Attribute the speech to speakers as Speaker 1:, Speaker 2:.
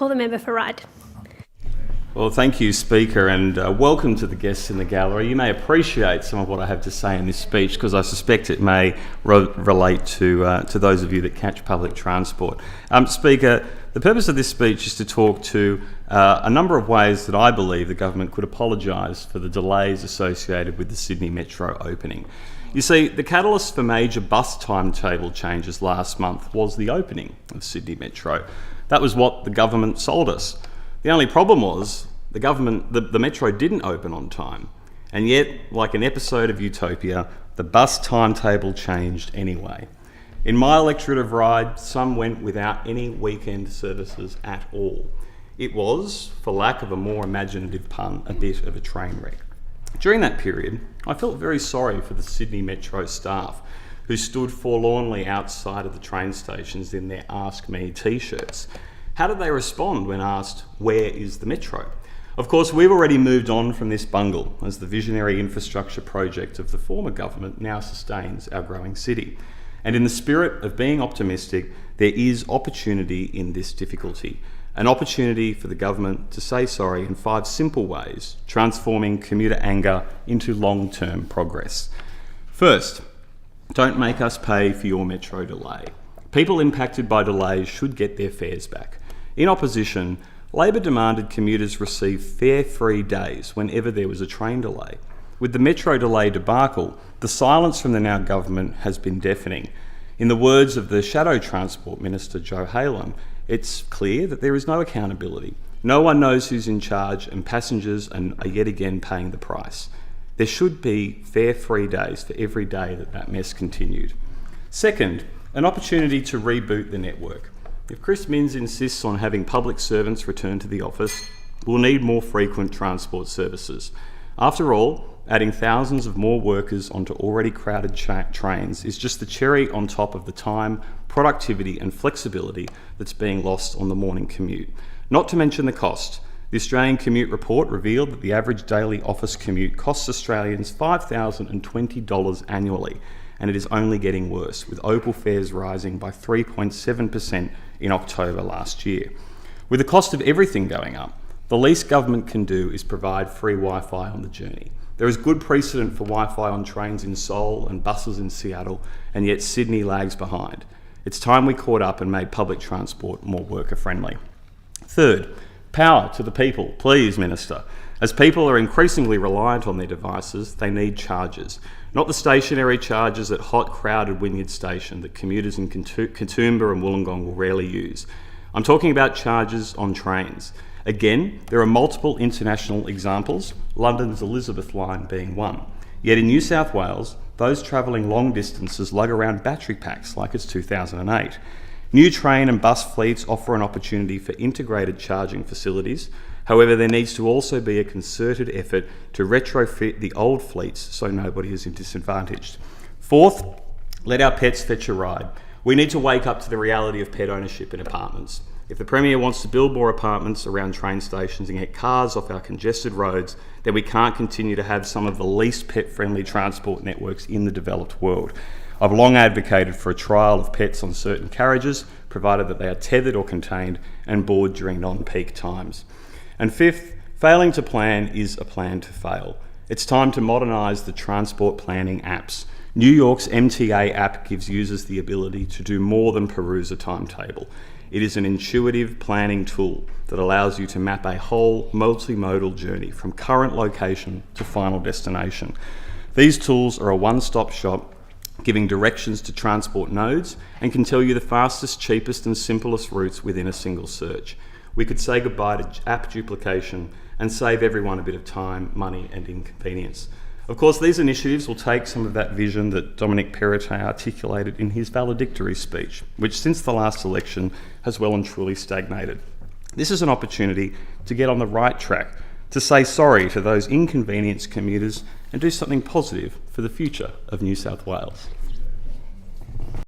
Speaker 1: Call the member for Ryde.
Speaker 2: Well, thank you, Speaker, and welcome to the guests in the gallery. You may appreciate some of what I have to say in this speech because I suspect it may relate to those of you that catch public transport. Speaker, the purpose of this speech is to talk to a number of ways that I believe the government could apologise for the delays associated with the Sydney Metro opening. You see, the catalyst for major bus timetable changes last month was the opening of Sydney Metro. That was what the government sold us. The only problem was the Metro didn't open on time. And yet, like an episode of Utopia, the bus timetable changed anyway. In my electorate of Ryde, some went without any weekend services at all. It was, for lack of a more imaginative pun, a bit of a train wreck. During that period, I felt very sorry for the Sydney Metro staff who stood forlornly outside of the train stations in their Ask Me t-shirts. How did they respond when asked, "Where is the Metro?" Of course, we've already moved on from this bungle as the visionary infrastructure project of the former government now sustains our growing city. And in the spirit of being optimistic, there is opportunity in this difficulty. An opportunity for the government to say sorry in 5 simple ways, transforming commuter anger into long-term progress. First, don't make us pay for your Metro delay. People impacted by delays should get their fares back. In opposition, Labor demanded commuters receive fare-free days whenever there was a train delay. With the Metro delay debacle, the silence from the now government has been deafening. In the words of the Shadow Transport Minister, Joe Haylen, it's clear that there is no accountability. No one knows who's in charge and passengers are yet again paying the price. There should be fare-free days for every day that mess continued. Second, an opportunity to reboot the network. If Chris Minns insists on having public servants return to the office, we'll need more frequent transport services. After all, adding thousands of more workers onto already crowded trains is just the cherry on top of the time, productivity and flexibility that's being lost on the morning commute. Not to mention the cost. The Australian Commute Report revealed that the average daily office commute costs Australians $5,020 annually, and it is only getting worse, with Opal fares rising by 3.7% in October last year. With the cost of everything going up, the least government can do is provide free Wi-Fi on the journey. There is good precedent for Wi-Fi on trains in Seoul and buses in Seattle, and yet Sydney lags behind. It's time we caught up and made public transport more worker-friendly. Third, power to the people, please, Minister. As people are increasingly reliant on their devices, they need chargers. Not the stationary chargers at hot, crowded Wynyard Station that commuters in Katoomba and Wollongong will rarely use. I'm talking about chargers on trains. Again, there are multiple international examples, London's Elizabeth line being one. Yet in New South Wales, those travelling long distances lug around battery packs like it's 2008. New train and bus fleets offer an opportunity for integrated charging facilities. However, there needs to also be a concerted effort to retrofit the old fleets so nobody is disadvantaged. Fourth, let our pets fetch a ride. We need to wake up to the reality of pet ownership in apartments. If the Premier wants to build more apartments around train stations and get cars off our congested roads, then we can't continue to have some of the least pet-friendly transport networks in the developed world. I've long advocated for a trial of pets on certain carriages, provided that they are tethered or contained and boarded during non-peak times. And fifth, failing to plan is a plan to fail. It's time to modernise the transport planning apps. New York's MTA app gives users the ability to do more than peruse a timetable. It is an intuitive planning tool that allows you to map a whole multimodal journey from current location to final destination. These tools are a one-stop shop, giving directions to transport nodes and can tell you the fastest, cheapest and simplest routes within a single search. We could say goodbye to app duplication and save everyone a bit of time, money and inconvenience. Of course, these initiatives will take some of that vision that Dominic Perrottet articulated in his valedictory speech, which since the last election has well and truly stagnated. This is an opportunity to get on the right track, to say sorry to those inconvenienced commuters and do something positive for the future of New South Wales.